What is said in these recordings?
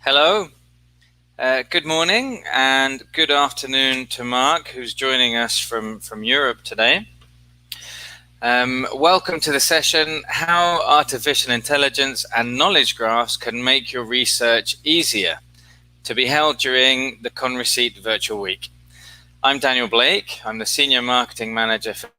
Hello, good morning and good afternoon to Mark, who's joining us from Europe today. Welcome to the session, How Artificial Intelligence and Knowledge Graphs Can Make Your Research Easier, to be held during the Conreceit Virtual Week. I'm Daniel Blake. I'm the Senior Marketing Manager for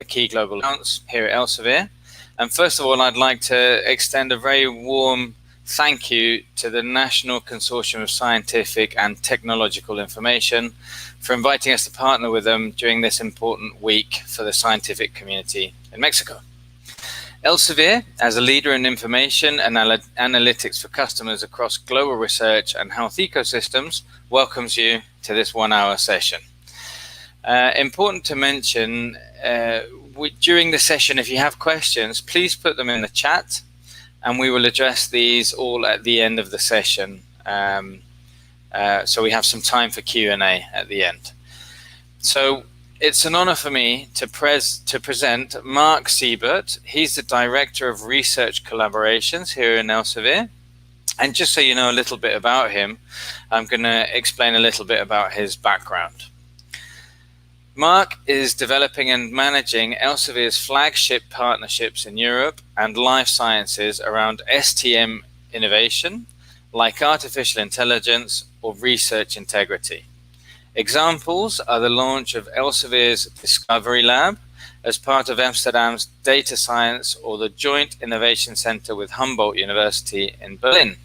Key Global Accounts here at Elsevier. And first of all, I'd like to extend a very warm thank you to the National Consortium of Scientific and Technological Information for inviting us to partner with them during this important week for the scientific community in Mexico. Elsevier, as a leader in information and analytics for customers across global research and health ecosystems, welcomes you to this 1-hour session. Important to mention, during the session, if you have questions, please put them in the chat, and we will address these all at the end of the session. So we have some time for Q&A at the end. So it's an honor for me to present Mark Siebert. He's the Director of Research Collaborations here in Elsevier. And just so you know a little bit about him, I'm going to explain a little bit about his background. Mark is developing and managing Elsevier's flagship partnerships in Europe and life sciences around STM innovation, like artificial intelligence or research integrity. Examples are the launch of Elsevier's DiscoveryLab as part of Amsterdam's Data Science or the Joint Innovation Center with Humboldt University in Berlin.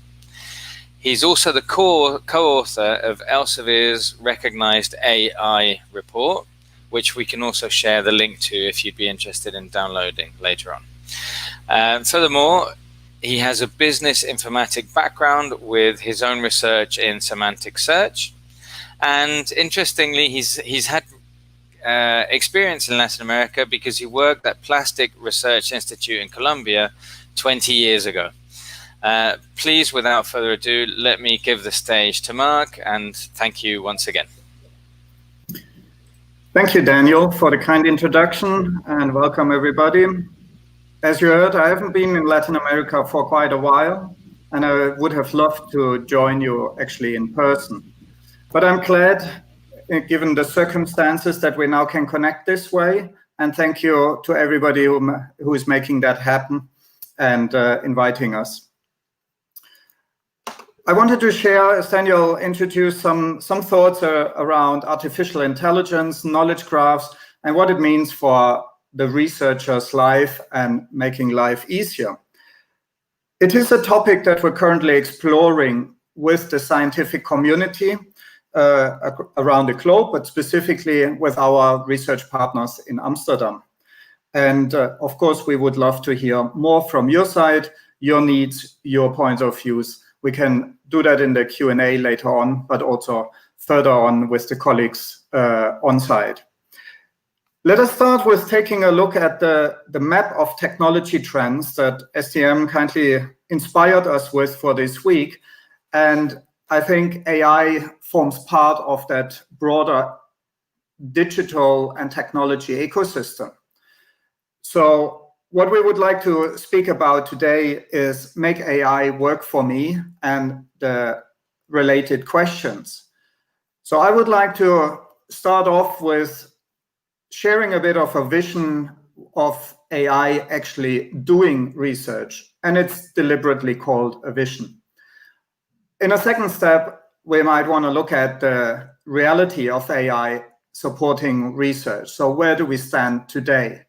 He's also the co-author of Elsevier's recognized AI report, which we can also share the link to if you'd be interested in downloading later on. Furthermore, he has a business informatics background with his own research in semantic search. And interestingly, he's had experience in Latin America because he worked at Plastic Research Institute in Colombia 20 years ago. Please, without further ado, let me give the stage to Mark, and thank you once again. Thank you, Daniel, for the kind introduction, and welcome everybody. As you heard, I haven't been in Latin America for quite a while, and I would have loved to join you actually in person. But I'm glad, given the circumstances, that we now can connect this way, and thank you to everybody who is making that happen and inviting us. I wanted to share, as Daniel introduced, some thoughts around artificial intelligence, knowledge graphs, and what it means for the researcher's life and making life easier. It is a topic that we're currently exploring with the scientific community around the globe, but specifically with our research partners in Amsterdam. And of course, we would love to hear more from your side, your needs, your points of views. We can do that in the Q&A later on, but also further on with the colleagues on site. Let us start with taking a look at the map of technology trends that STM kindly inspired us with for this week. And I think AI forms part of that broader digital and technology ecosystem. So what we would like to speak about today is make AI work for me and the related questions. So I would like to start off with sharing a bit of a vision of AI actually doing research, and it's deliberately called a vision. In a second step, we might want to look at the reality of AI supporting research. So where do we stand today?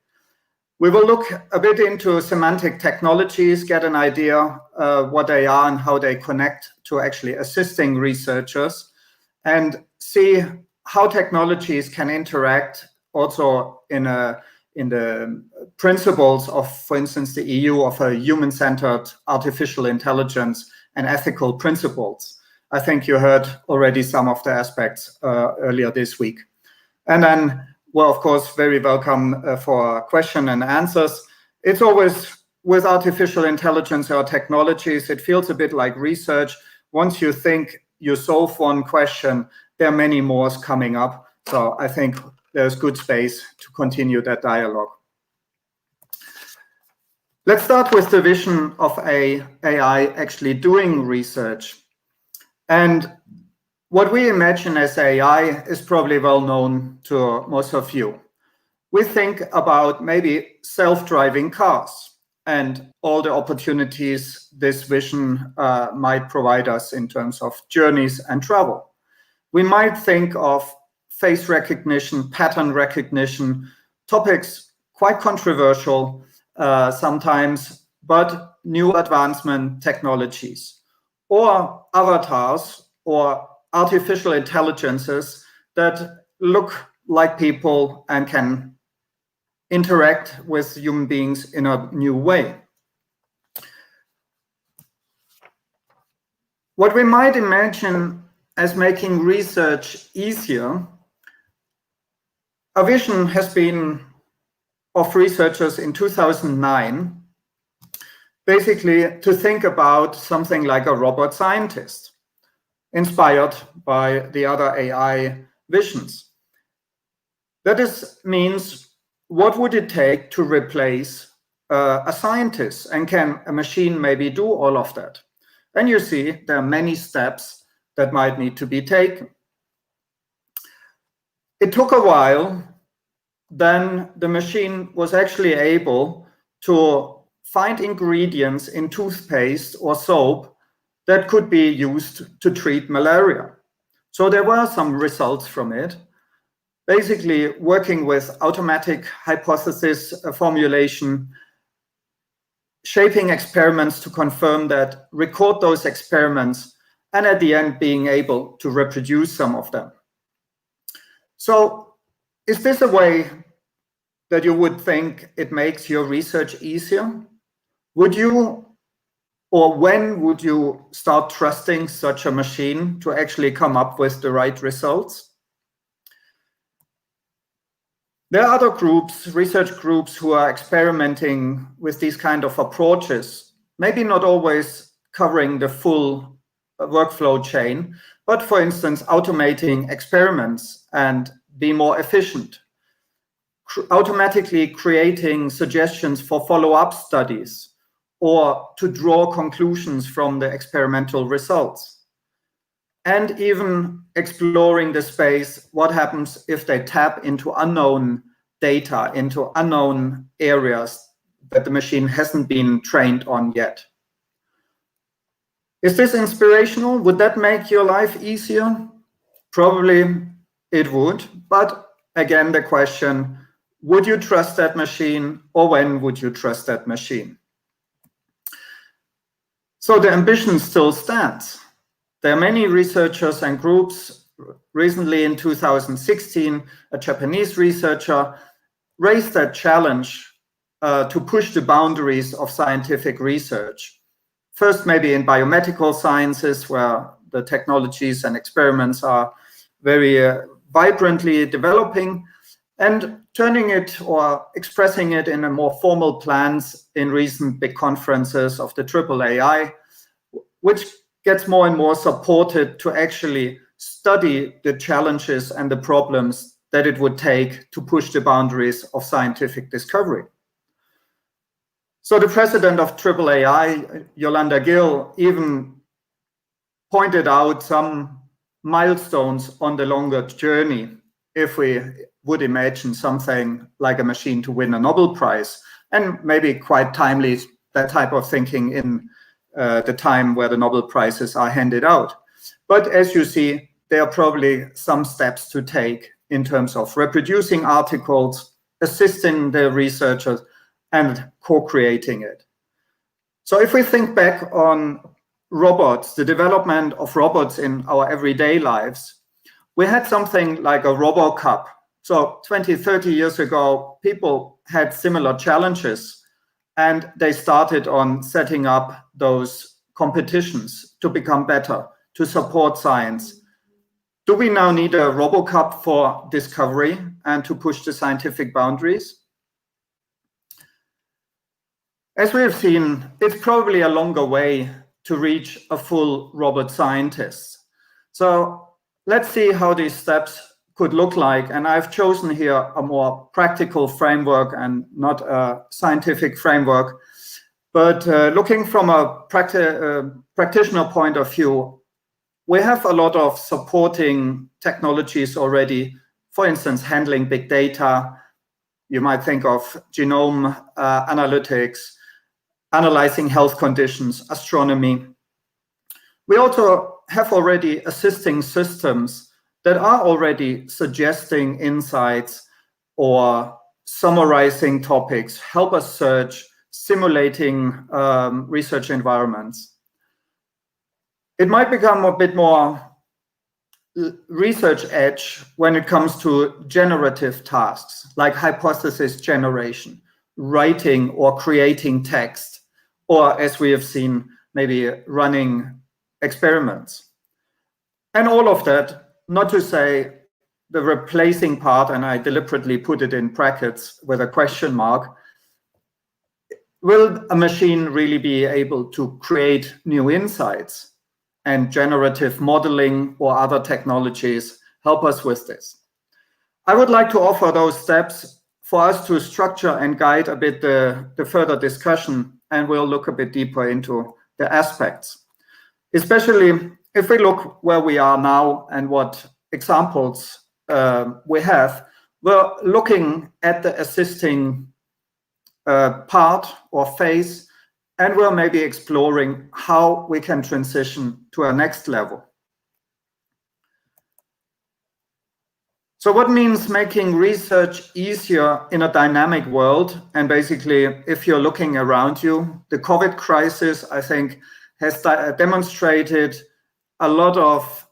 We will look a bit into semantic technologies, get an idea what they are and how they connect to actually assisting researchers, and see how technologies can interact also in the principles of, for instance, the EU of a human-centered artificial intelligence and ethical principles. I think you heard already some of the aspects earlier this week. And then well, of course, very welcome for question and answers. It's always with artificial intelligence or technologies, it feels a bit like research. Once you think you solve one question, there are many more coming up. So I think there's good space to continue that dialogue. Let's start with the vision of AI actually doing research. And what we imagine as AI is probably well known to most of you. We think about maybe self-driving cars and all the opportunities this vision might provide us in terms of journeys and travel. We might think of face recognition, pattern recognition, topics quite controversial sometimes, but new advancement technologies, or avatars or artificial intelligences that look like people and can interact with human beings in a new way. What we might imagine as making research easier, a vision has been of researchers in 2009, basically to think about something like a robot scientist, inspired by the other AI visions. That means, what would it take to replace a scientist, and can a machine maybe do all of that? And you see there are many steps that might need to be taken. It took a while, then the machine was actually able to find ingredients in toothpaste or soap that could be used to treat malaria. So there were some results from it. Basically working with automatic hypothesis formulation, shaping experiments to confirm that, record those experiments, and at the end being able to reproduce some of them. So is this a way that you would think it makes your research easier? Would you, or when would you start trusting such a machine to actually come up with the right results? There are other groups, research groups, who are experimenting with these kind of approaches, maybe not always covering the full workflow chain, but for instance, automating experiments and be more efficient, automatically creating suggestions for follow-up studies, or to draw conclusions from the experimental results, and even exploring the space, what happens if they tap into unknown data, into unknown areas that the machine hasn't been trained on yet. Is this inspirational? Would that make your life easier? Probably it would, but again, the question, would you trust that machine, or when would you trust that machine? So the ambition still stands. There are many researchers and groups. Recently in 2016, a Japanese researcher raised that challenge to push the boundaries of scientific research. First, maybe in biomedical sciences, where the technologies and experiments are very vibrantly developing, and turning it or expressing it in a more formal plans in recent big conferences of the AAAI, which gets more and more supported to actually study the challenges and the problems that it would take to push the boundaries of scientific discovery. So the president of AAAI, Yolanda Gill, even pointed out some milestones on the longer journey if we would imagine something like a machine to win a Nobel Prize, and maybe quite timely, that type of thinking in the time where the Nobel Prizes are handed out. But as you see, there are probably some steps to take in terms of reproducing articles, assisting the researchers, and co-creating it. So if we think back on robots, the development of robots in our everyday lives, we had something like a RoboCup. So 20, 30 years ago, people had similar challenges, and they started on setting up those competitions to become better, to support science. Do we now need a RoboCup for discovery and to push the scientific boundaries? As we have seen, it's probably a longer way to reach a full robot scientist. So let's see how these steps could look like. And I've chosen here a more practical framework and not a scientific framework. But looking from a practitioner point of view, we have a lot of supporting technologies already. For instance, handling big data. You might think of genome analytics, analyzing health conditions, astronomy. We also have already assisting systems that are already suggesting insights or summarizing topics, help us search, simulating research environments. It might become a bit more research edge when it comes to generative tasks like hypothesis generation, writing or creating text, or as we have seen, maybe running experiments. And all of that, not to say the replacing part, and I deliberately put it in brackets with a question mark, will a machine really be able to create new insights? And generative modeling or other technologies help us with this. I would like to offer those steps for us to structure and guide a bit the further discussion, and we'll look a bit deeper into the aspects. Especially if we look where we are now and what examples we have, we're looking at the assisting part or phase, and we're maybe exploring how we can transition to a next level. So what means making research easier in a dynamic world? And basically, if you're looking around you, the COVID crisis, I think, has demonstrated a lot of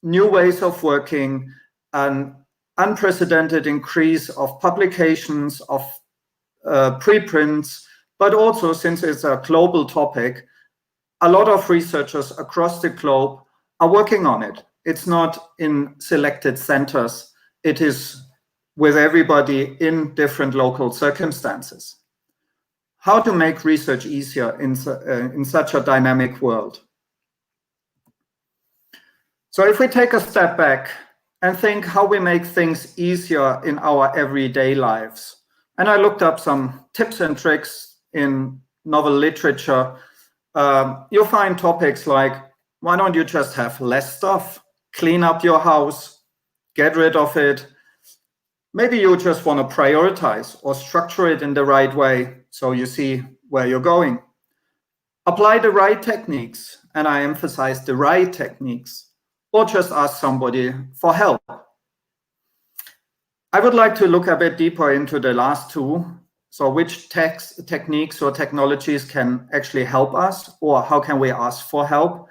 new ways of working, an unprecedented increase of publications, of preprints, but also, since it's a global topic, a lot of researchers across the globe are working on it. It's not in selected centers. It is with everybody in different local circumstances. How to make research easier in such a dynamic world? So if we take a step back and think how we make things easier in our everyday lives, and I looked up some tips and tricks in novel literature, you'll find topics like, why don't you just have less stuff? Clean up your house, get rid of it. Maybe you just want to prioritize or structure it in the right way so you see where you're going. Apply the right techniques, and I emphasize the right techniques, or just ask somebody for help. I would like to look a bit deeper into the last two. So which techniques or technologies can actually help us, or how can we ask for help?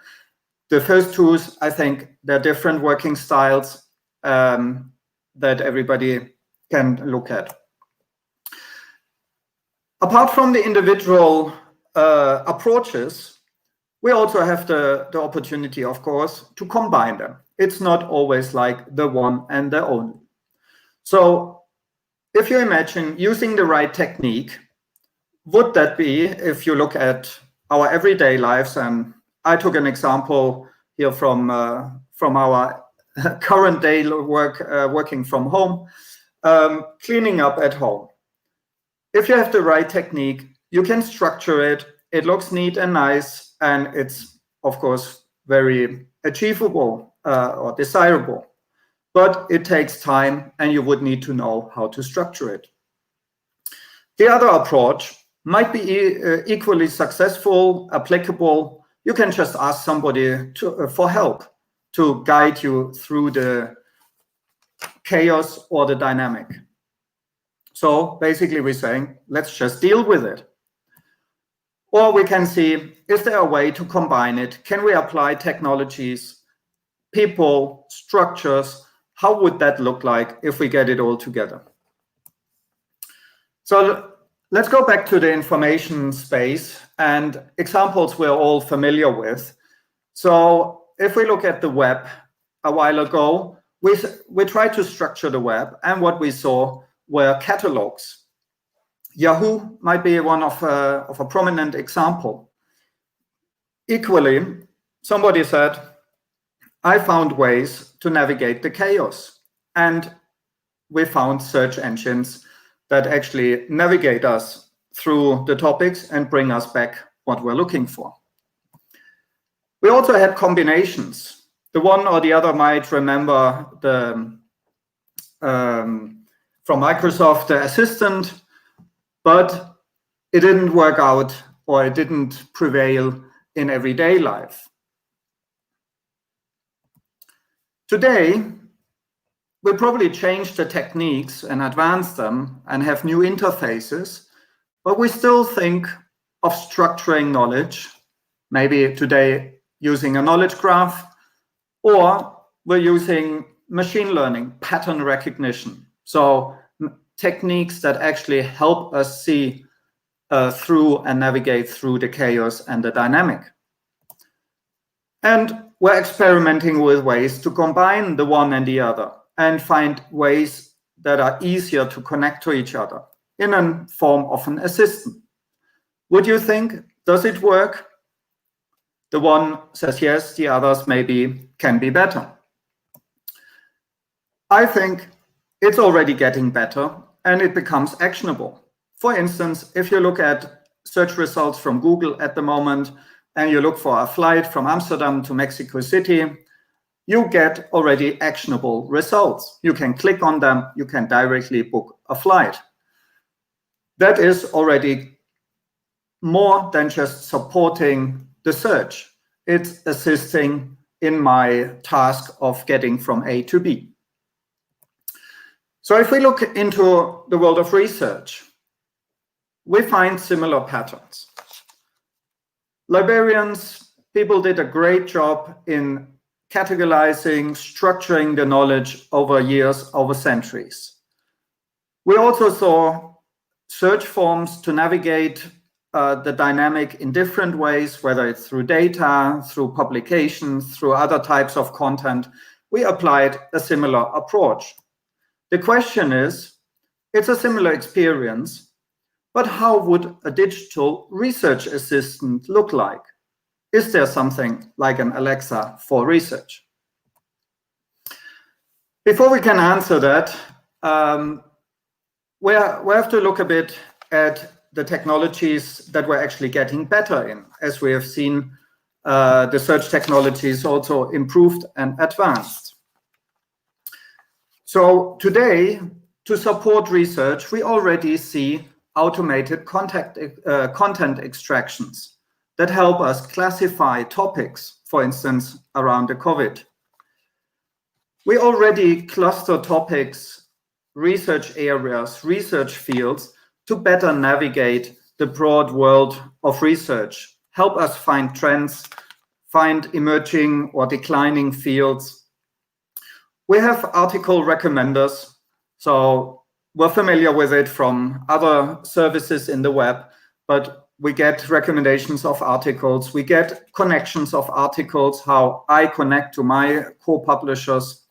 The first two, I think, they're different working styles that everybody can look at. Apart from the individual approaches, we also have the opportunity, of course, to combine them. It's not always like the one and the only. So if you imagine using the right technique, would that be, if you look at our everyday lives, and I took an example here from our current day working from home, cleaning up at home. If you have the right technique, you can structure it. It looks neat and nice, and it's, of course, very achievable or desirable. But it takes time, and you would need to know how to structure it. The other approach might be equally successful, applicable. You can just ask somebody for help to guide you through the chaos or the dynamic. So basically we're saying, let's just deal with it. Or we can see, is there a way to combine it? Can we apply technologies, people, structures? How would that look like if we get it all together? So let's go back to the information space and examples we're all familiar with. So if we look at the web a while ago, we tried to structure the web, and what we saw were catalogs. Yahoo might be one of a prominent example. Equally, somebody said, I found ways to navigate the chaos, and we found search engines that actually navigate us through the topics and bring us back what we're looking for. We also had combinations. The one or the other might remember the from Microsoft, the assistant, but it didn't work out, or it didn't prevail in everyday life. Today, we probably change the techniques and advance them and have new interfaces, but we still think of structuring knowledge, maybe today using a knowledge graph, or we're using machine learning, pattern recognition. So techniques that actually help us see through and navigate through the chaos and the dynamic. And we're experimenting with ways to combine the one and the other and find ways that are easier to connect to each other in a form of an assistant. Would you think, does it work? The one says yes, the others maybe can be better. I think it's already getting better and it becomes actionable. For instance, if you look at search results from Google at the moment and you look for a flight from Amsterdam to Mexico City, you get already actionable results. You can click on them, you can directly book a flight. That is already more than just supporting the search. It's assisting in my task of getting from A to B. So if we look into the world of research, we find similar patterns. Librarians, people did a great job in categorizing, structuring the knowledge over years, over centuries. We also saw search forms to navigate the dynamic in different ways, whether it's through data, through publications, through other types of content. We applied a similar approach. The question is, it's a similar experience, but how would a digital research assistant look like? Is there something like an Alexa for research? Before we can answer that, we have to look a bit at the technologies that we're actually getting better in. As we have seen, the search technologies also improved and advanced. So today, to support research, we already see automated content extractions that help us classify topics, for instance, around the COVID. We already cluster topics, research areas, research fields to better navigate the broad world of research, help us find trends, find emerging or declining fields. We have article recommenders, so we're familiar with it from other services in the web, but we get recommendations of articles, we get connections of articles, how I connect to my co-publishers,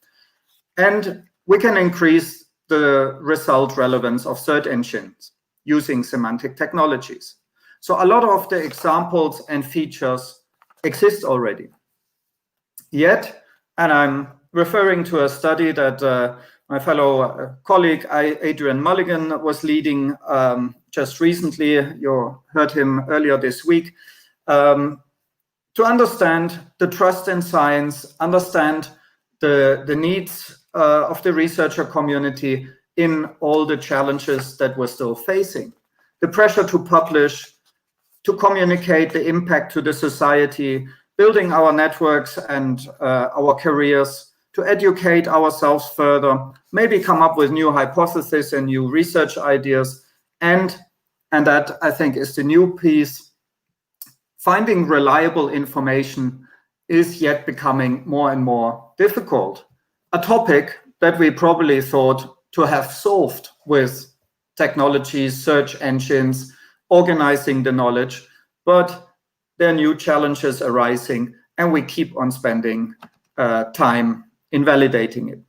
and we can increase the result relevance of search engines using semantic technologies. So a lot of the examples and features exist already. Yet, and I'm referring to a study that my fellow colleague, Adrian Mulligan, was leading just recently. You heard him earlier this week. To understand the trust in science, understand the needs of the researcher community in all the challenges that we're still facing. The pressure to publish, to communicate the impact to the society, building our networks and our careers, to educate ourselves further, maybe come up with new hypotheses and new research ideas. And that, I think, is the new piece. Finding reliable information is yet becoming more and more difficult. A topic that we probably thought to have solved with technologies, search engines, organizing the knowledge, but there are new challenges arising, and we keep on spending time in validating it.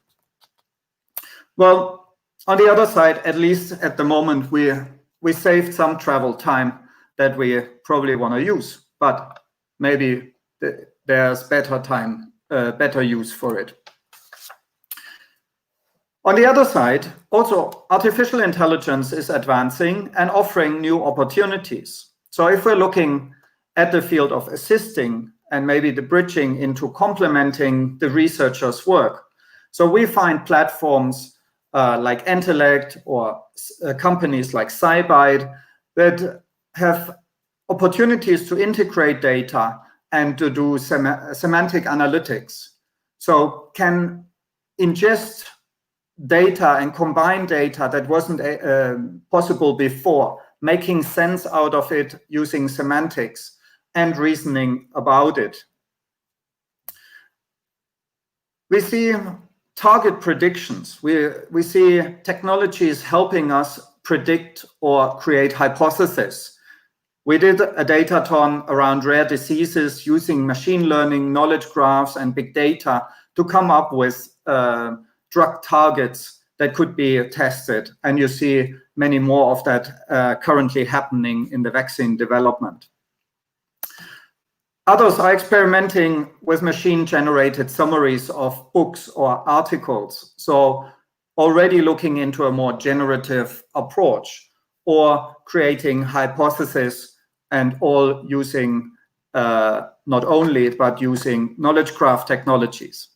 Well, on the other side, at least at the moment, we saved some travel time that we probably want to use, but maybe there's better time, better use for it. On the other side, also artificial intelligence is advancing and offering new opportunities. So if we're looking at the field of assisting and maybe the bridging into complementing the researcher's work. So we find platforms like Intellect or companies like Siebert that have opportunities to integrate data and to do semantic analytics. So can ingest data and combine data that wasn't possible before, making sense out of it using semantics and reasoning about it. We see target predictions. We see technologies helping us predict or create hypotheses. We did a datathon around rare diseases using machine learning, knowledge graphs, and big data to come up with drug targets that could be tested. And you see many more of that currently happening in the vaccine development. Others are experimenting with machine-generated summaries of books or articles. So already looking into a more generative approach, or creating hypotheses, and all using not only, but using knowledge graph technologies.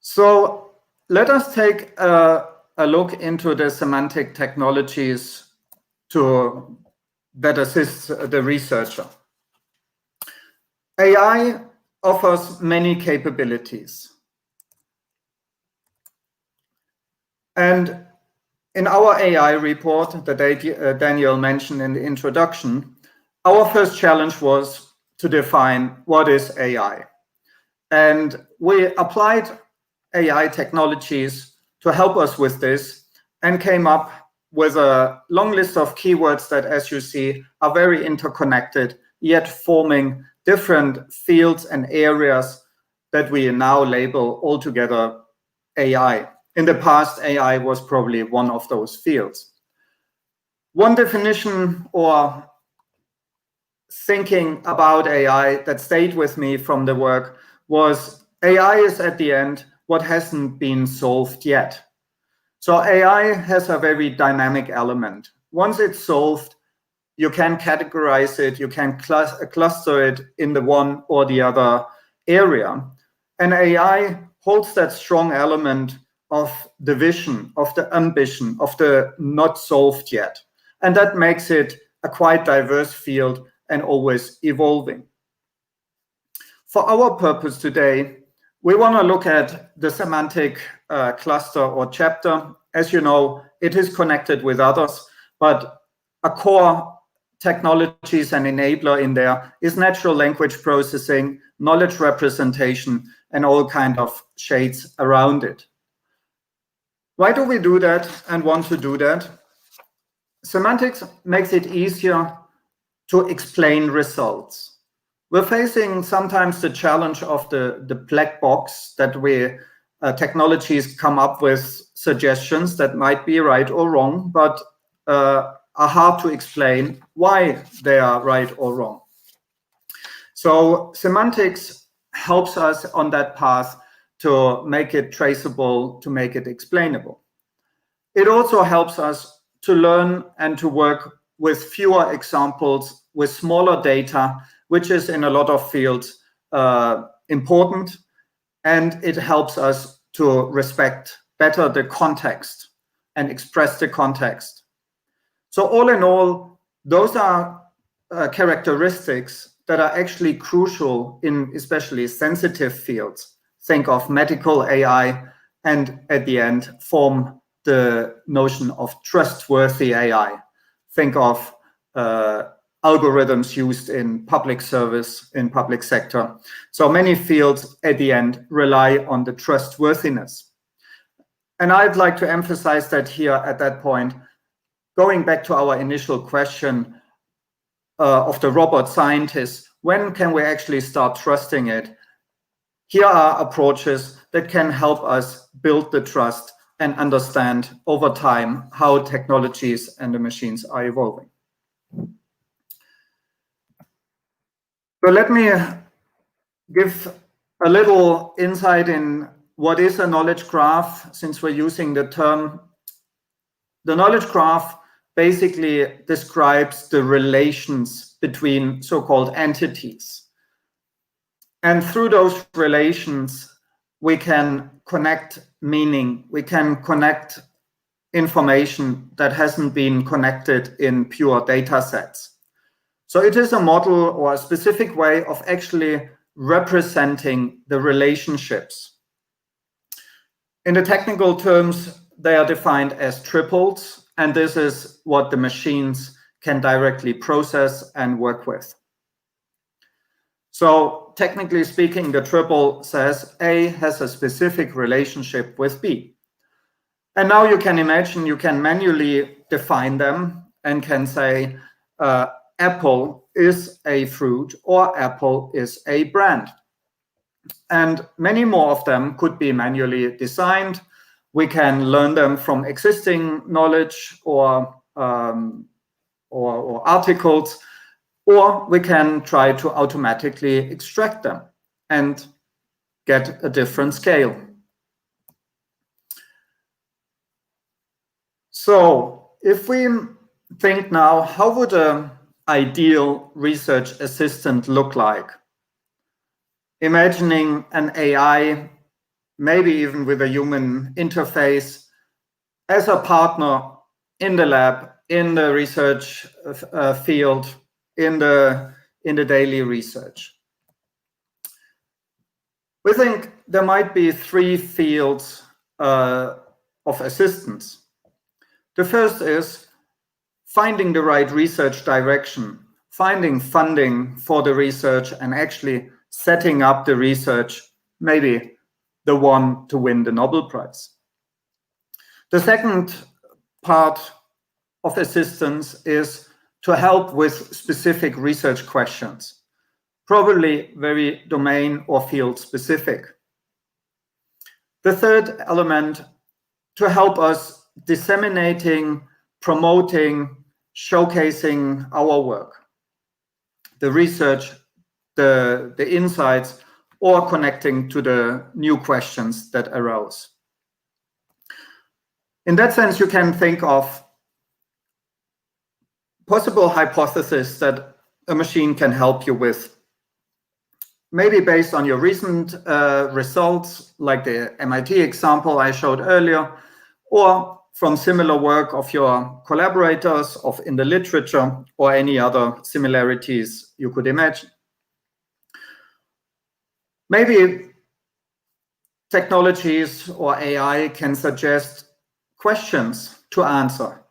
So let us take a look into the semantic technologies that assist the researcher. AI offers many capabilities. And in our AI report that Daniel mentioned in the introduction, our first challenge was to define what is AI. And we applied AI technologies to help us with this and came up with a long list of keywords that, as you see, are very interconnected, yet forming different fields and areas that we now label altogether AI. In the past, AI was probably one of those fields. One definition or thinking about AI that stayed with me from the work was AI is at the end what hasn't been solved yet. So AI has a very dynamic element. Once it's solved, you can categorize it, you can cluster it in the one or the other area. And AI holds that strong element of the vision, of the ambition, of the not solved yet. And that makes it a quite diverse field and always evolving. For our purpose today, we want to look at the semantic cluster or chapter. As you know, it is connected with others, but a core technologies and enabler in there is natural language processing, knowledge representation, and all kind of shades around it. Why do we do that and want to do that? Semantics makes it easier to explain results. We're facing sometimes the challenge of the black box that technologies come up with suggestions that might be right or wrong, but are hard to explain why they are right or wrong. So semantics helps us on that path to make it traceable, to make it explainable. It also helps us to learn and to work with fewer examples, with smaller data, which is in a lot of fields important, and it helps us to respect better the context and express the context. So all in all, those are characteristics that are actually crucial in especially sensitive fields. Think of medical AI, and at the end form the notion of trustworthy AI. Think of algorithms used in public service, in public sector. So many fields at the end rely on the trustworthiness. And I'd like to emphasize that here at that point, going back to our initial question of the robot scientist, when can we actually start trusting it? Here are approaches that can help us build the trust and understand over time how technologies and the machines are evolving. So let me give a little insight in what is a knowledge graph, since we're using the term. The knowledge graph basically describes the relations between so-called entities. And through those relations, we can connect meaning, we can connect information that hasn't been connected in pure data sets. So it is a model or a specific way of actually representing the relationships. In the technical terms, they are defined as triples, and this is what the machines can directly process and work with. So technically speaking, the triple says A has a specific relationship with B. And now you can imagine you can manually define them and can say apple is a fruit or apple is a brand. And many more of them could be manually designed. We can learn them from existing knowledge or articles, or we can try to automatically extract them and get a different scale. So if we think now, how would an ideal research assistant look like? Imagining an AI, maybe even with a human interface, as a partner in the lab, in the research field, in the daily research. We think there might be three fields of assistance. The first is finding the right research direction, finding funding for the research and actually setting up the research, maybe the one to win the Nobel Prize. The second part of assistance is to help with specific research questions, probably very domain or field specific. The third element, to help us disseminating, promoting, showcasing our work, the research, the insights, or connecting to the new questions that arose. In that sense, you can think of possible hypotheses that a machine can help you with, maybe based on your recent results, like the MIT example I showed earlier, or from similar work of your collaborators in the literature or any other similarities you could imagine. Maybe technologies or AI can suggest questions to answer.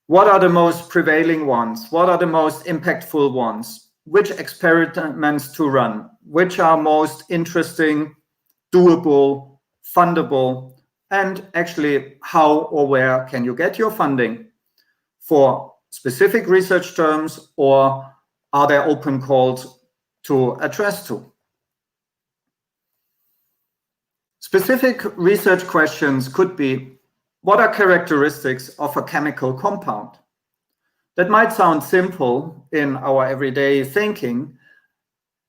What are the most prevailing ones? What are the most impactful ones? Which experiments to run? Which are most interesting, doable, fundable? And actually, how or where can you get your funding for specific research terms, or are there open calls to address to? Specific research questions could be, what are characteristics of a chemical compound? That might sound simple in our everyday thinking.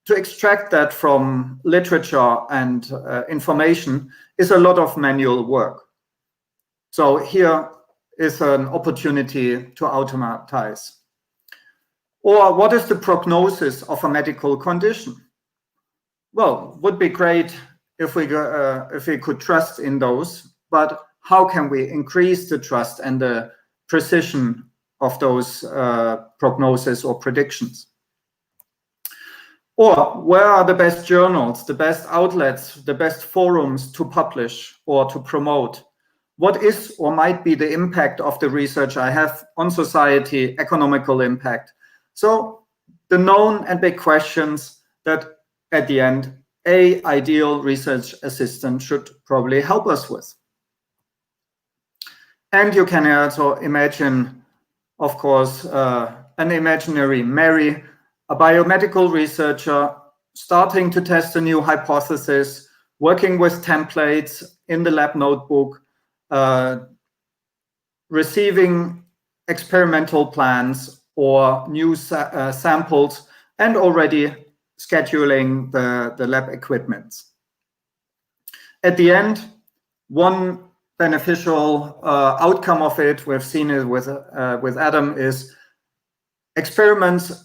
To extract that from literature and information is a lot of manual work. So here is an opportunity to automatize. Or what is the prognosis of a medical condition? Well, would be great if we could trust in those, but how can we increase the trust and the precision of those prognosis or predictions? Or where are the best journals, the best outlets, the best forums to publish or to promote? What is or might be the impact of the research I have on society, economical impact? So the known and big questions that at the end, an ideal research assistant should probably help us with. And you can also imagine, of course, an imaginary Mary, a biomedical researcher starting to test a new hypothesis, working with templates in the lab notebook, receiving experimental plans or new samples, and already scheduling the lab equipment. At the end, one beneficial outcome of it, we've seen it with Adam, is experiments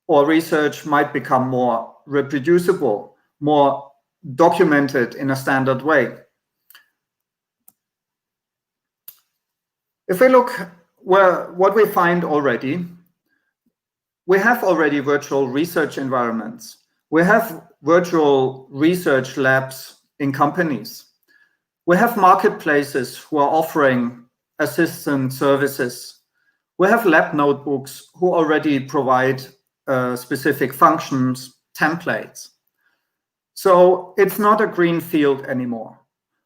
or research might become more reproducible, more documented in a standard way. If we look what we find already, we have already virtual research environments. We have virtual research labs in companies. We have marketplaces who are offering assistant services. We have lab notebooks who already provide specific functions, templates. So it's not a green field anymore.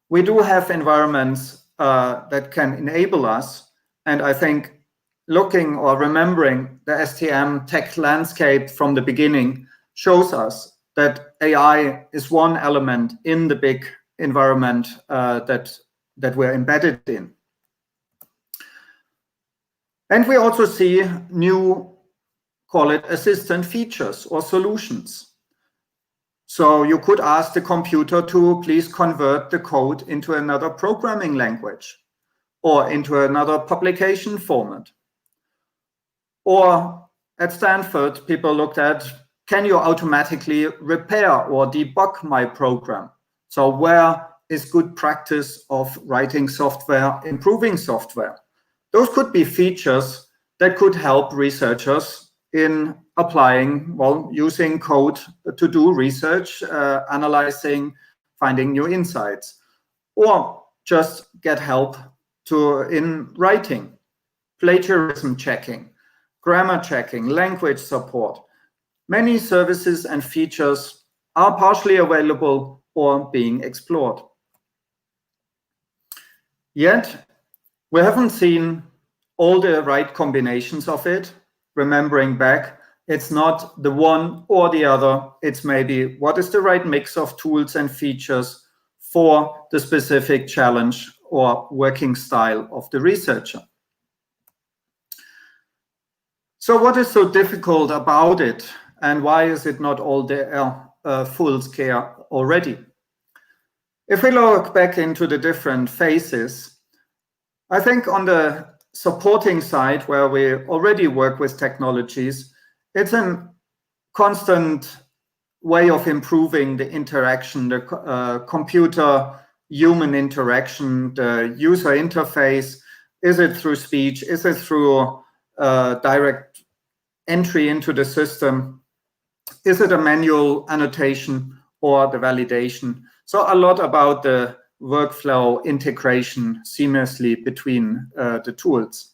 We do have environments that can enable us, and I think looking or remembering the STM tech landscape from the beginning shows us that AI is one element in the big environment that we're embedded in. And we also see new, call it assistant features or solutions. So you could ask the computer to please convert the code into another programming language or into another publication format. Or at Stanford, people looked at, can you automatically repair or debug my program? So where is good practice of writing software, improving software? Those could be features that could help researchers in applying, well, using code to do research, analyzing, finding new insights, or just get help in writing, plagiarism checking, grammar checking, language support. Many services and features are partially available or being explored. Yet, we haven't seen all the right combinations of it. Remembering back, it's not the one or the other. It's maybe what is the right mix of tools and features for the specific challenge or working style of the researcher. So what is so difficult about it, and why is it not all there full scale already? If we look back into the different phases, I think on the supporting side, where we already work with technologies, it's a constant way of improving the interaction, the computer-human interaction, the user interface. Is it through speech? Is it through direct entry into the system? Is it a manual annotation or the validation? So a lot about the workflow integration seamlessly between the tools.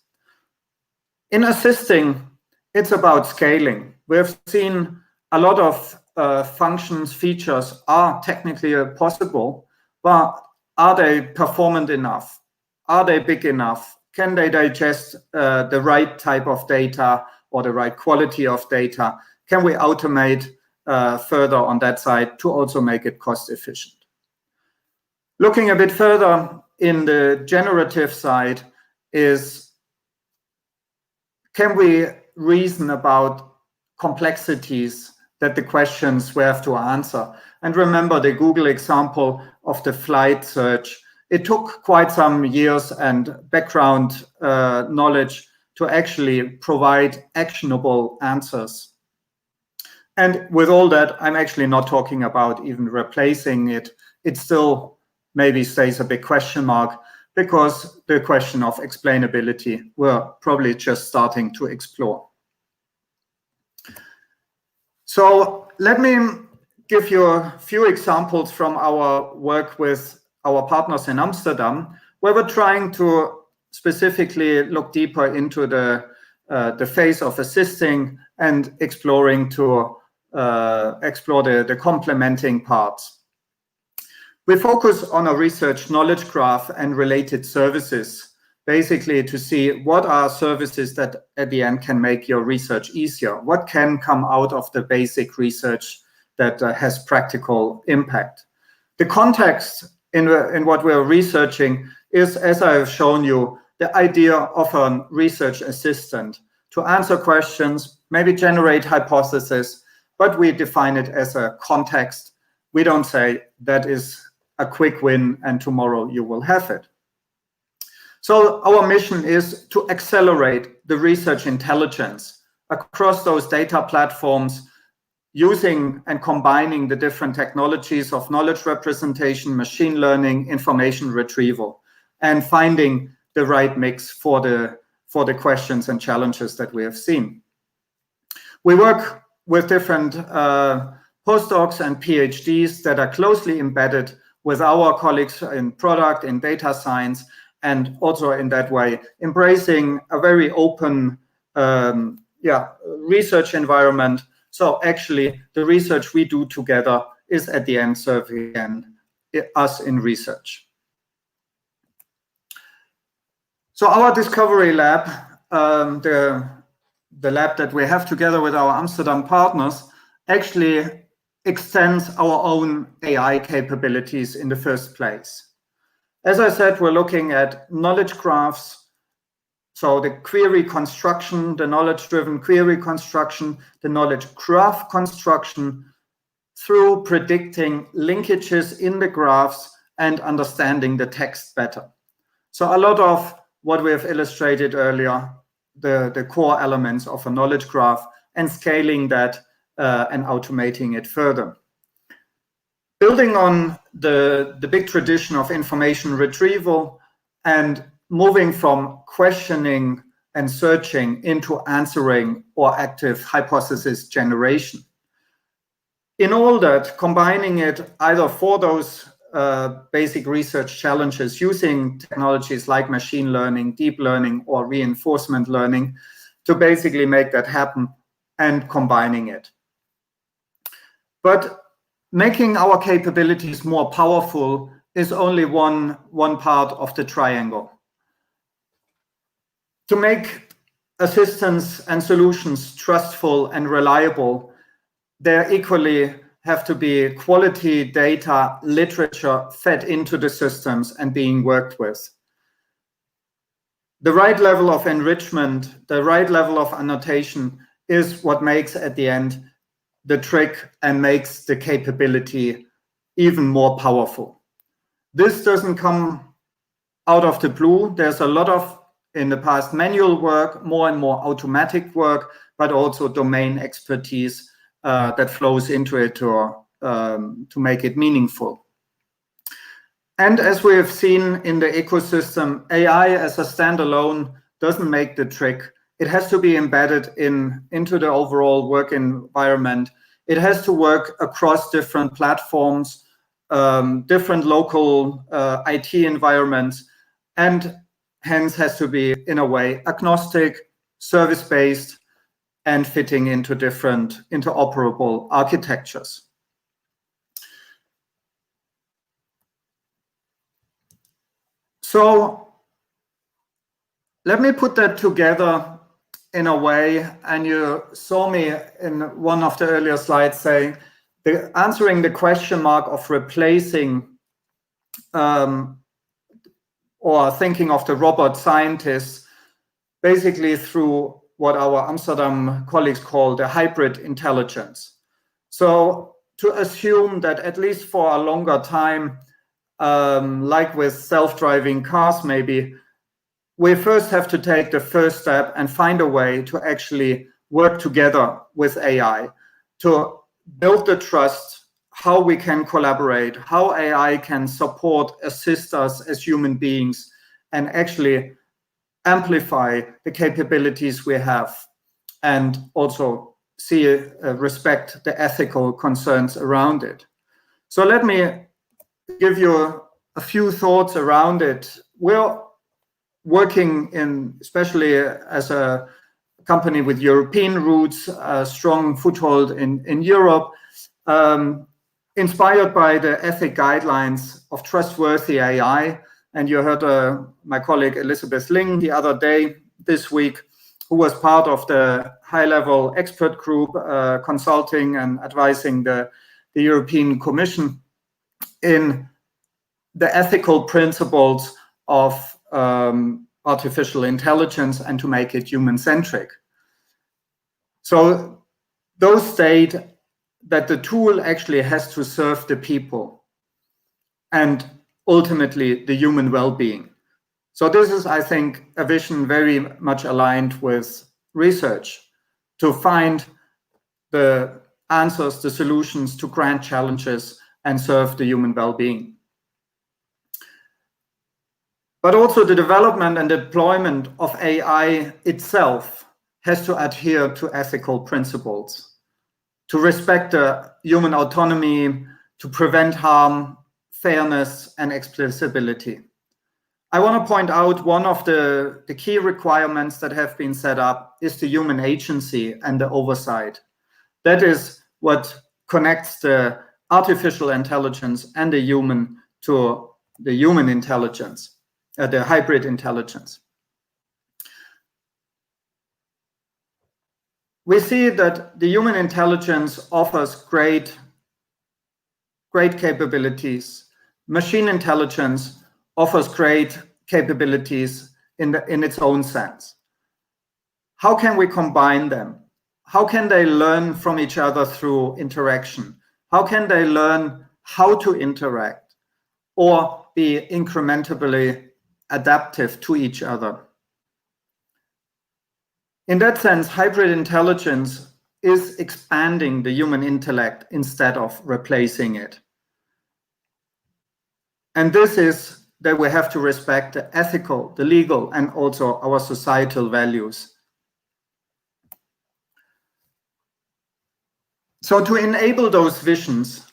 In assisting, it's about scaling. We've seen a lot of functions, features are technically possible, but are they performant enough? Are they big enough? Can they digest the right type of data or the right quality of data? Can we automate further on that side to also make it cost efficient? Looking a bit further in the generative side is, can we reason about complexities that the questions we have to answer? And remember the Google example of the flight search. It took quite some years and background knowledge to actually provide actionable answers. And with all that, I'm actually not talking about even replacing it. It still maybe stays a big question mark, because the question of explainability we're probably just starting to explore. So let me give you a few examples from our work with our partners in Amsterdam, where we're trying to specifically look deeper into the phase of assisting and exploring to explore the complementing parts. We focus on a research knowledge graph and related services, basically to see what are services that at the end can make your research easier. What can come out of the basic research that has practical impact? The context in what we're researching is, as I've shown you, the idea of a research assistant to answer questions, maybe generate hypotheses, but we define it as a context. We don't say that is a quick win and tomorrow you will have it. So our mission is to accelerate the research intelligence across those data platforms, using and combining the different technologies of knowledge representation, machine learning, information retrieval, and finding the right mix for the questions and challenges that we have seen. We work with different postdocs and PhDs that are closely embedded with our colleagues in product, in data science, and also in that way embracing a very open research environment. So actually the research we do together is at the end serving us in research. So our Discovery Lab, the lab that we have together with our Amsterdam partners, actually extends our own AI capabilities in the first place. As I said, we're looking at knowledge graphs, so the query construction, the knowledge-driven query construction, the knowledge graph construction, through predicting linkages in the graphs and understanding the text better. So a lot of what we have illustrated earlier, the core elements of a knowledge graph, and scaling that and automating it further. Building on the big tradition of information retrieval and moving from questioning and searching into answering or active hypothesis generation. In all that, combining it either for those basic research challenges using technologies like machine learning, deep learning, or reinforcement learning to basically make that happen, and combining it. But making our capabilities more powerful is only one part of the triangle. To make assistance and solutions trustful and reliable, there equally have to be quality data, literature fed into the systems and being worked with. The right level of enrichment, the right level of annotation is what makes at the end the trick and makes the capability even more powerful. This doesn't come out of the blue. There's a lot of, in the past, manual work, more and more automatic work, but also domain expertise that flows into it to make it meaningful. And as we have seen in the ecosystem, AI as a standalone doesn't make the trick. It has to be embedded into the overall work environment. It has to work across different platforms, different local IT environments, and hence has to be, in a way, agnostic, service-based, and fitting into different interoperable architectures. So let me put that together in a way, and you saw me in one of the earlier slides saying, answering the question mark of replacing or thinking of the robot scientists, basically through what our Amsterdam colleagues call the hybrid intelligence. So to assume that at least for a longer time, like with self-driving cars maybe, we first have to take the first step and find a way to actually work together with AI to build the trust, how we can collaborate, how AI can support, assist us as human beings, and actually amplify the capabilities we have, and also respect the ethical concerns around it. So let me give you a few thoughts around it. We're working especially as a company with European roots, a strong foothold in Europe, inspired by the ethic guidelines of trustworthy AI. And you heard my colleague Elizabeth Ling the other day, this week, who was part of the high-level expert group consulting and advising the European Commission in the ethical principles of artificial intelligence and to make it human-centric. So those state that the tool actually has to serve the people and ultimately the human well-being. So this is, I think, a vision very much aligned with research to find the answers, the solutions to grand challenges and serve the human well-being. But also the development and deployment of AI itself has to adhere to ethical principles, to respect the human autonomy, to prevent harm, fairness, and accessibility. I want to point out one of the key requirements that have been set up is the human agency and the oversight. That is what connects the artificial intelligence and the human to the human intelligence, the hybrid intelligence. We see that the human intelligence offers great capabilities. Machine intelligence offers great capabilities in its own sense. How can we combine them? How can they learn from each other through interaction? How can they learn how to interact or be incrementally adaptive to each other? In that sense, hybrid intelligence is expanding the human intellect instead of replacing it. And this is that we have to respect the ethical, the legal, and also our societal values. So to enable those visions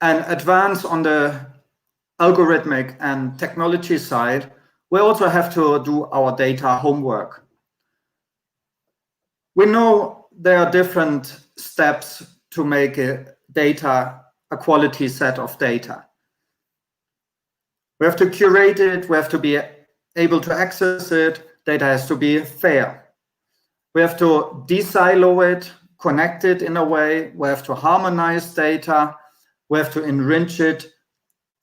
and advance on the algorithmic and technology side, we also have to do our data homework. We know there are different steps to make a quality set of data. We have to curate it, we have to be able to access it, data has to be fair. We have to de-silo it, connect it in a way, we have to harmonize data, we have to enrich it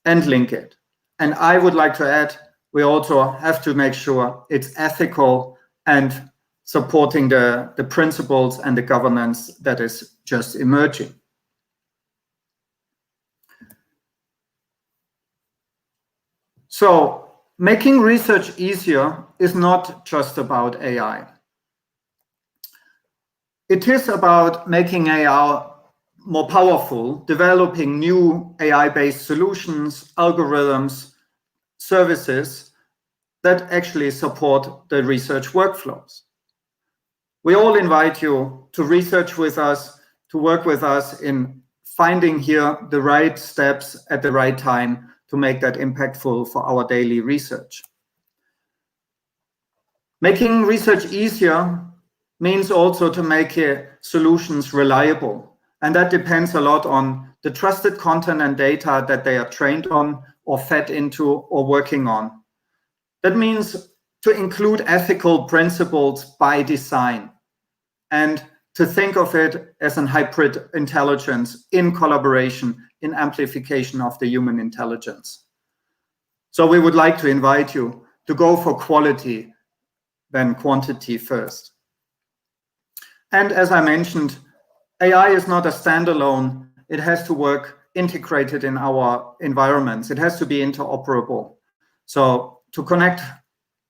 and link it. And I would like to add, we also have to make sure it's ethical and supporting the principles and the governance that is just emerging. So making research easier is not just about AI. It is about making AI more powerful, developing new AI-based solutions, algorithms, services that actually support the research workflows. We all invite you to research with us, to work with us in finding here the right steps at the right time to make that impactful for our daily research. Making research easier means also to make solutions reliable. And that depends a lot on the trusted content and data that they are trained on or fed into or working on. That means to include ethical principles by design and to think of it as a hybrid intelligence in collaboration, in amplification of the human intelligence. So we would like to invite you to go for quality than quantity first. And as I mentioned, AI is not a standalone. It has to work integrated in our environments. It has to be interoperable. So to connect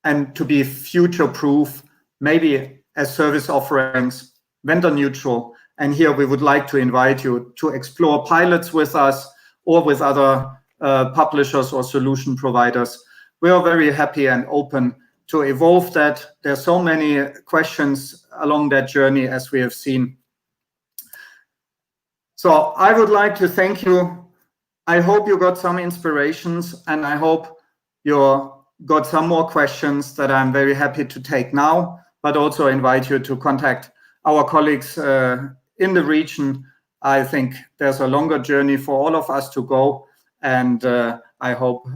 and to be future-proof, maybe as service offerings, vendor neutral. And here we would like to invite you to explore pilots with us or with other publishers or solution providers. We are very happy and open to evolve that. There are so many questions along that journey as we have seen. So I would like to thank you. I hope you got some inspirations and I hope you got some more questions that I'm very happy to take now, but also invite you to contact our colleagues in the region. I think there's a longer journey for all of us to go, and I hope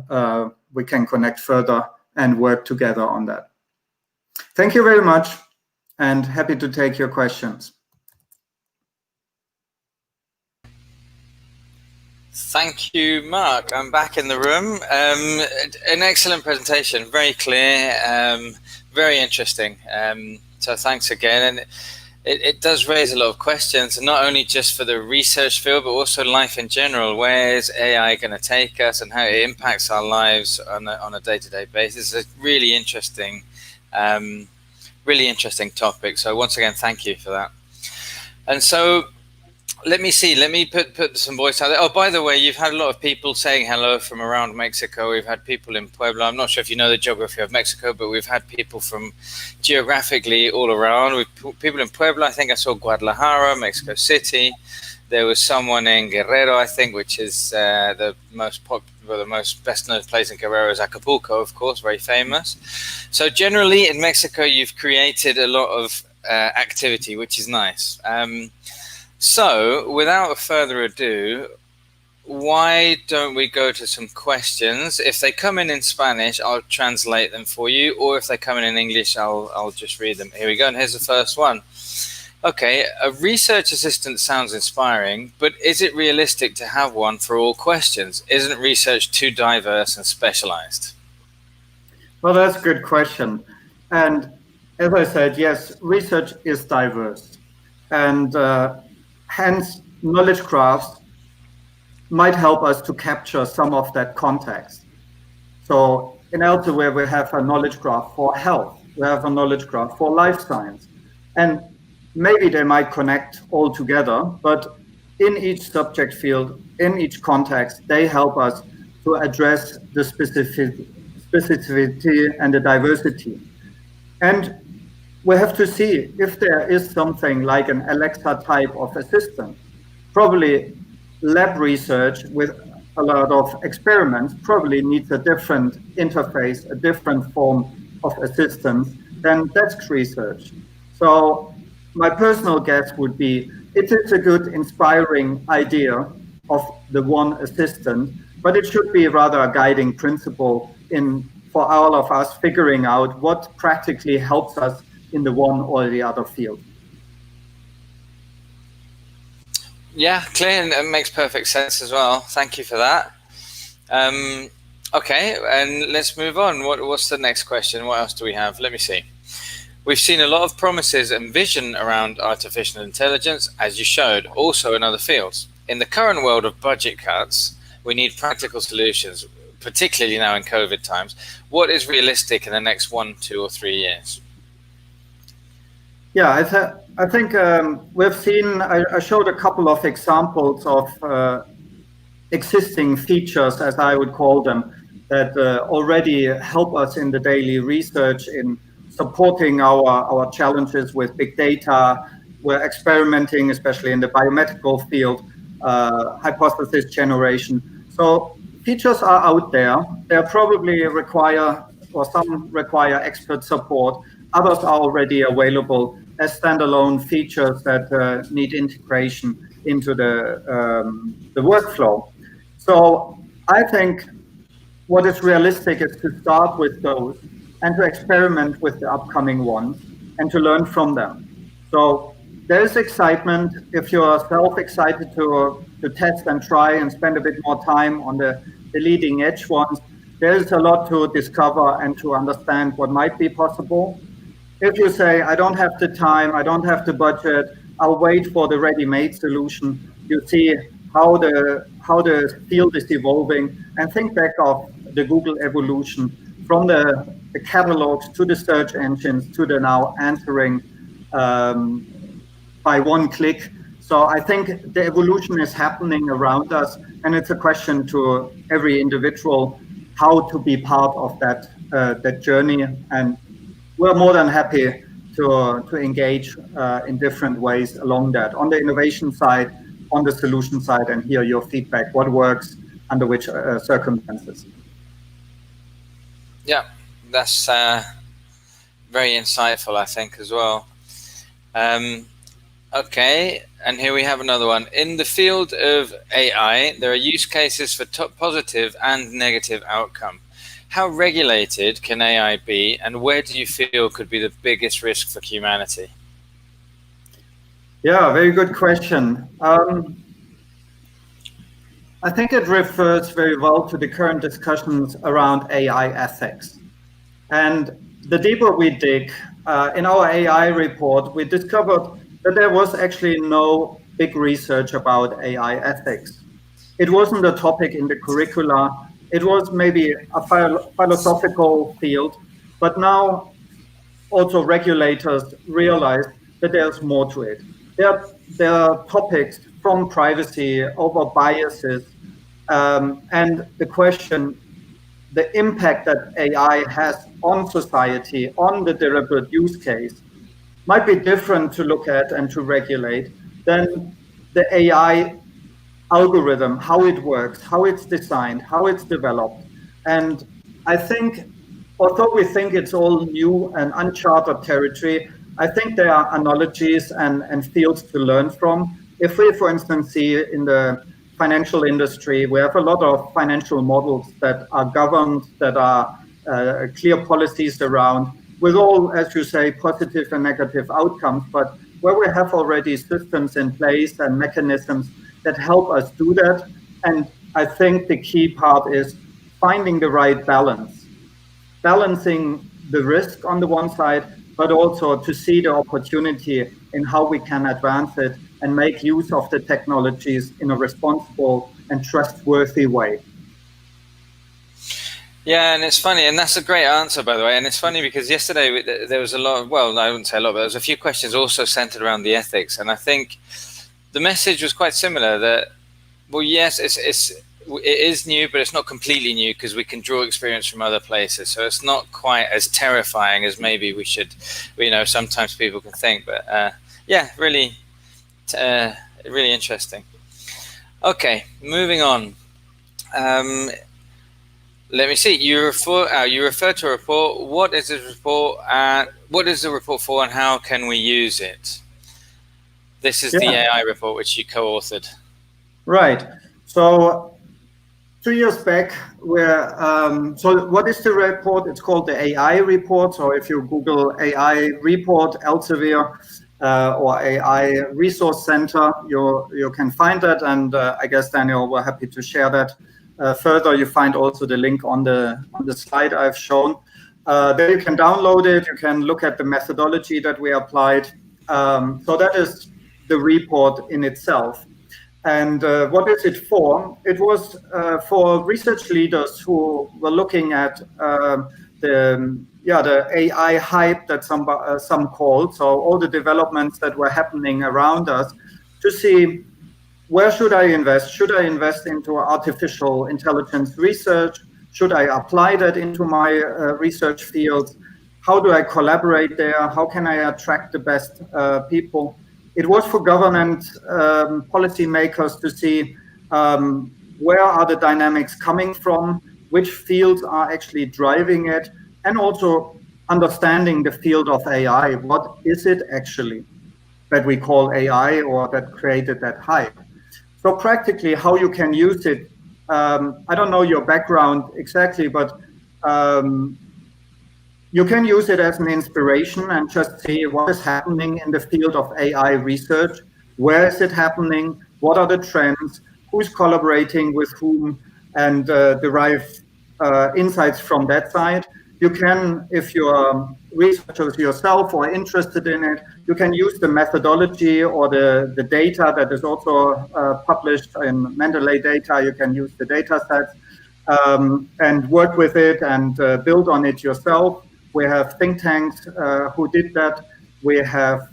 we can connect further and work together on that. Thank you very much, and happy to take your questions. Thank you, Mark. I'm back in the room. An excellent presentation, very clear, very interesting. So thanks again. And it does raise a lot of questions, and not only just for the research field, but also life in general. Where is AI going to take us, and how it impacts our lives on a day-to-day basis? It's a really interesting topic. So once again, thank you for that. And so let me put some voice out there. Oh, by the way, you've had a lot of people saying hello from around Mexico. We've had people in Puebla. I'm not sure if you know the geography of Mexico, but we've had people from geographically all around. We've people in Puebla. I think I saw Guadalajara, Mexico City. There was someone in Guerrero, I think, which is the most best known place in Guerrero is Acapulco, of course, very famous. So generally in Mexico, you've created a lot of activity, which is nice. So, without further ado, why don't we go to some questions? If they come in Spanish, I'll translate them for you, or if they come in English, I'll just read them. Here we go, and here's the first one. Okay, a research assistant sounds inspiring, but is it realistic to have one for all questions? Isn't research too diverse and specialized? Well, that's a good question. And as I said, yes, research is diverse. And hence, knowledge graphs might help us to capture some of that context. So in Elsevier, we have a knowledge graph for health. We have a knowledge graph for life science. And maybe they might connect all together, but in each subject field, in each context, they help us to address the specificity and the diversity. And we have to see if there is something like an Alexa type of assistant. Probably lab research with a lot of experiments probably needs a different interface, a different form of assistance than desk research. So my personal guess would be it is a good, inspiring idea of the one assistant, but it should be rather a guiding principle for all of us figuring out what practically helps us in the one or the other field. Yeah, clear, and it makes perfect sense as well. Thank you for that. Okay, and let's move on. What's the next question? What else do we have? Let me see. We've seen a lot of promises and vision around artificial intelligence, as you showed, also in other fields. In the current world of budget cuts, we need practical solutions, particularly now in COVID times. What is realistic in the next 1, 2, or 3 years? Yeah, I think we've seen, I showed a couple of examples of existing features, as I would call them, that already help us in the daily research in supporting our challenges with big data. We're experimenting, especially in the biomedical field, hypothesis generation. So features are out there. They probably require, or some require expert support. Others are already available as standalone features that need integration into the workflow. So I think what is realistic is to start with those and to experiment with the upcoming ones and to learn from them. So there's excitement. If you're excited to test and try and spend a bit more time on the leading edge ones, there's a lot to discover and to understand what might be possible. If you say, I don't have the time, I don't have the budget, I'll wait for the ready-made solution, you see how the field is evolving, and think back of the Google evolution from the catalogs to the search engines to the now answering by one click. So I think the evolution is happening around us, and it's a question to every individual how to be part of that journey. And we're more than happy to engage in different ways along that, on the innovation side, on the solution side, and hear your feedback, what works, under which circumstances. Yeah, that's very insightful, I think, as well. Okay, and here we have another one. In the field of AI, there are use cases for positive and negative outcome. How regulated can AI be, and where do you feel could be the biggest risk for humanity? Yeah, very good question. I think it refers very well to the current discussions around AI ethics. And the deeper we dig, in our AI report, we discovered that there was actually no big research about AI ethics. It wasn't a topic in the curricula. It was maybe a philosophical field, but now also regulators realize that there's more to it. There are topics from privacy over biases, and the question, the impact that AI has on society, on the deliberate use case, might be different to look at and to regulate than the AI algorithm, how it works, how it's designed, how it's developed. And I think, although we think it's all new and uncharted territory, I think there are analogies and fields to learn from. If we, for instance, see in the financial industry, we have a lot of financial models that are governed, that are clear policies around, with all, as you say, positive and negative outcomes, but where we have already systems in place and mechanisms that help us do that. And I think the key part is finding the right balance, balancing the risk on the one side, but also to see the opportunity in how we can advance it and make use of the technologies in a responsible and trustworthy way. Yeah, and it's funny, and that's a great answer, by the way. And it's funny because yesterday there was a lot of, well, I wouldn't say a lot, but there was a few questions also centered around the ethics. And I think the message was quite similar that, well, yes, it is new, but it's not completely new because we can draw experience from other places. So it's not quite as terrifying as maybe we should, sometimes people can think. But yeah, really interesting. Okay, moving on. Let me see. You refer to a report. What is this report? What is the report for, and how can we use it? This is the AI report which you co-authored. Right. So 2 years back, so what is the report? It's called the AI report. So if you Google AI report, Elsevier, or AI Resource Center, you can find that. And I guess, Daniel, we're happy to share that. Further, you find also the link on the slide I've shown. There you can download it. You can look at the methodology that we applied. So that is the report in itself. And what is it for? It was for research leaders who were looking at the AI hype that some called. So all the developments that were happening around us, to see, where should I invest? Should I invest into artificial intelligence research? Should I apply that into my research fields? How do I collaborate there? How can I attract the best people? It was for government policymakers to see where are the dynamics coming from, which fields are actually driving it, and also understanding the field of AI. What is it actually that we call AI or that created that hype? So practically how you can use it, I don't know your background exactly, but you can use it as an inspiration and just see what is happening in the field of AI research. Where is it happening? What are the trends? Who's collaborating with whom? And derive insights from that side. You can, if you're researchers yourself or interested in it, you can use the methodology or the data that is also published in Mendeley data. You can use the data sets and work with it and build on it yourself. We have think tanks who did that. We have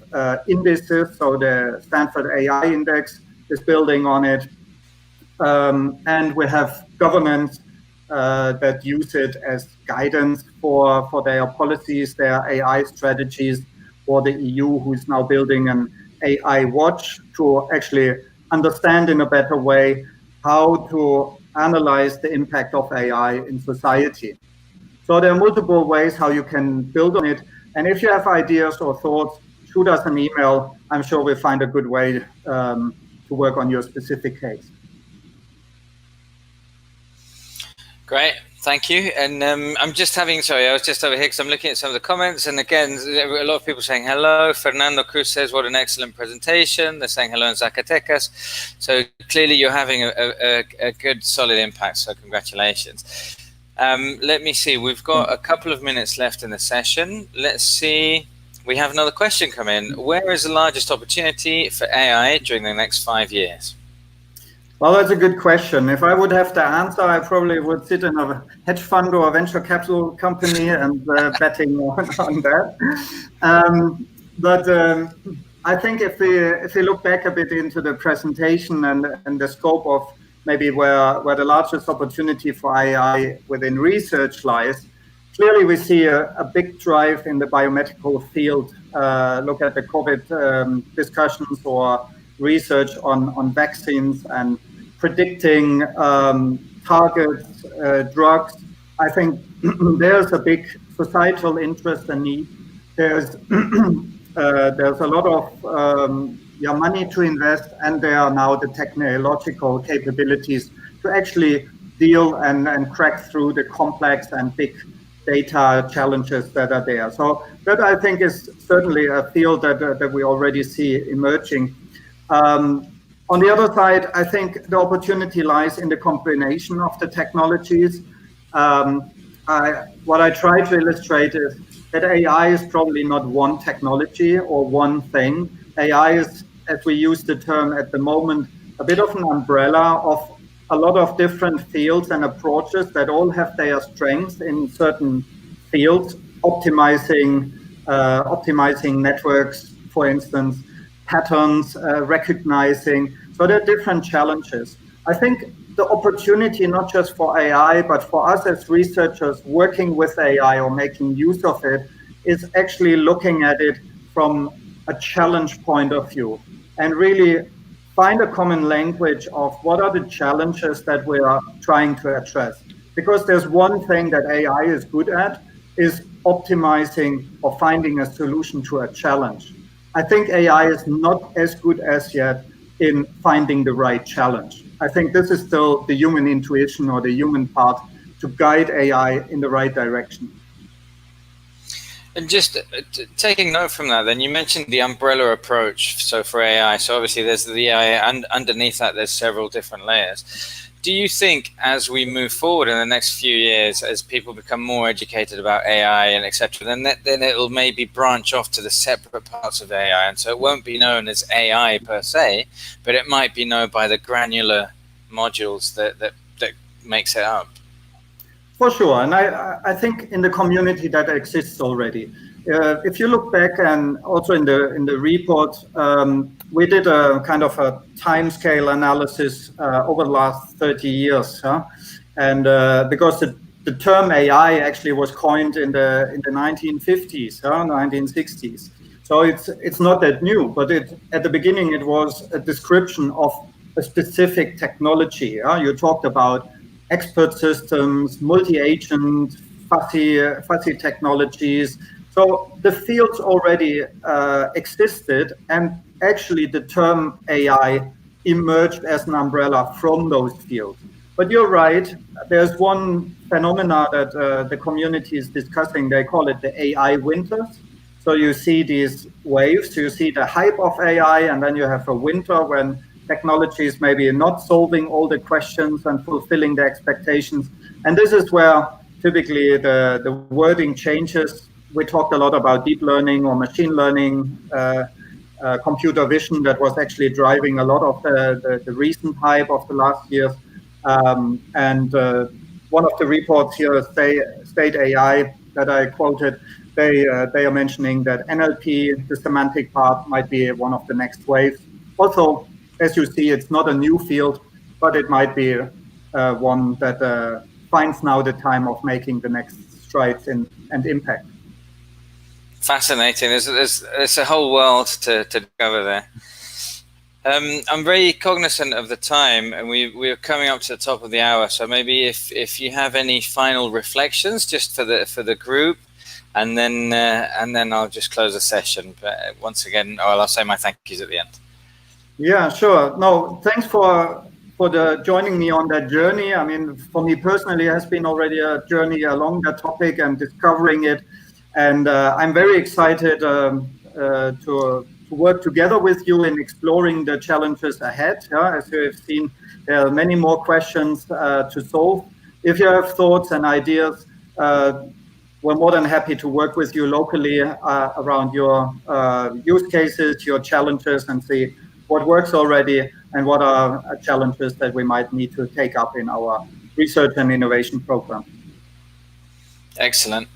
indices, so the Stanford AI Index is building on it. And we have governments that use it as guidance for their policies, their AI strategies, or the EU, who is now building an AI watch to actually understand in a better way how to analyze the impact of AI in society. So there are multiple ways how you can build on it. And if you have ideas or thoughts, shoot us an email. I'm sure we'll find a good way to work on your specific case. Great, thank you. And I'm just having, sorry, I was just over here because I'm looking at some of the comments. And again, a lot of people saying hello. Fernando Cruz says, what an excellent presentation. They're saying hello in Zacatecas. So clearly you're having a good, solid impact. So congratulations. Let me see, we've got a couple of minutes left in the session. Let's see. We have another question come in. Where is the largest opportunity for AI during the next 5 years? Well, that's a good question. If I would have to answer, I probably would sit in a hedge fund or a venture capital company and betting on that. But I think if we look back a bit into the presentation and the scope of maybe where the largest opportunity for AI within research lies, clearly we see a big drive in the biomedical field. Look at the COVID discussions or research on vaccines and predicting targets, drugs. I think there's a big societal interest and need. There's a lot of money to invest, and there are now the technological capabilities to actually deal and crack through the complex and big data challenges that are there. So that, I think, is certainly a field that we already see emerging. On the other side, I think the opportunity lies in the combination of the technologies. What I try to illustrate is that AI is probably not one technology or one thing. AI is, as we use the term at the moment, a bit of an umbrella of a lot of different fields and approaches that all have their strengths in certain fields, optimizing networks, for instance, patterns, recognizing. So there are different challenges. I think the opportunity, not just for AI, but for us as researchers working with AI or making use of it, is actually looking at it from a challenge point of view and really find a common language of what are the challenges that we are trying to address. Because there's one thing that AI is good at, is optimizing or finding a solution to a challenge. I think AI is not as good as yet in finding the right challenge. I think this is still the human intuition or the human part to guide AI in the right direction. And just taking note from that, then you mentioned the umbrella approach. So for AI, so obviously there's the AI, and underneath that there's several different layers. Do you think as we move forward in the next few years, as people become more educated about AI and etc., then it'll maybe branch off to the separate parts of AI, and so it won't be known as AI per se, but it might be known by the granular modules that makes it up? For sure, and I think in the community that exists already. If you look back, and also in the report, we did a kind of a time scale analysis over the last 30 years, and because the term AI actually was coined in the 1950s, 1960s, so it's not that new. But at the beginning it was a description of a specific technology. You talked about expert systems, multi-agent, fuzzy technologies. So the fields already existed, and actually the term AI emerged as an umbrella from those fields. But you're right, there's one phenomena that the community is discussing. They call it the AI winters. So you see these waves, you see the hype of AI, and then you have a winter when technology is maybe not solving all the questions and fulfilling the expectations. And this is where typically the wording changes. We talked a lot about deep learning or machine learning, computer vision, that was actually driving a lot of the recent hype of the last years. And one of the reports here, State AI, that I quoted, they are mentioning that NLP, the semantic part, might be one of the next waves. Also, as you see, it's not a new field, but it might be one that finds now the time of making the next strides and impact. Fascinating. There's a whole world to discover there. I'm very cognizant of the time, and we're coming up to the top of the hour. So maybe if you have any final reflections just for the group, and then I'll just close the session. But once again, I'll say my thank yous at the end. Yeah, sure. No, thanks for joining me on that journey. I mean, for me personally, it has been already a journey along that topic and discovering it. And I'm very excited to work together with you in exploring the challenges ahead. As you have seen, there are many more questions to solve. If you have thoughts and ideas, we're more than happy to work with you locally around your use cases, your challenges, and see what works already and what are challenges that we might need to take up in our research and innovation program. Excellent.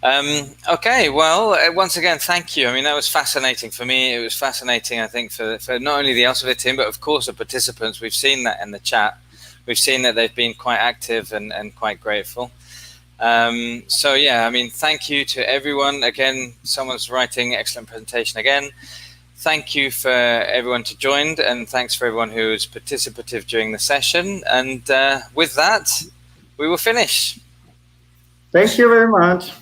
Okay, well, once again, thank you. I mean, that was fascinating for me. It was fascinating, I think, for not only the Elsevier team, but of course the participants. We've seen that in the chat. We've seen that they've been quite active and quite grateful. So yeah, I mean, thank you to everyone. Again, someone's writing excellent presentation again. Thank you for everyone who joined, and thanks for everyone who was participative during the session. And with that, we will finish. Thank you very much.